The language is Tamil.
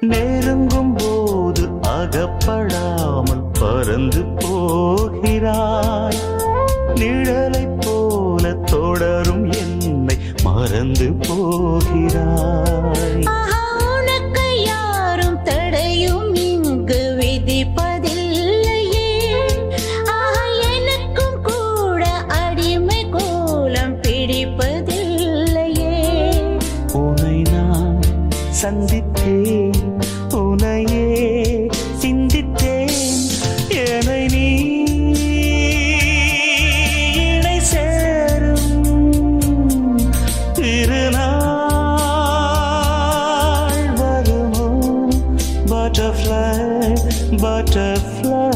நெருங்கும் போது அகப்படாமல் பறந்து போகிறாய். நிழலைப் போல தொடரும் என்னை மறந்து போகிறாய். உனக்கு யாரும் தடையும் இங்கு விதிப்பதில்லையே. எனக்கும் கூட அடிமை கோலம் பிடிப்பதில்லையே. உன்னை நான் சந்தித்தேன், உன்னையே சிந்தித்தேன். என்னை நீ இணை சேரும் திருநாள் வருமோ? Butterfly, butterfly.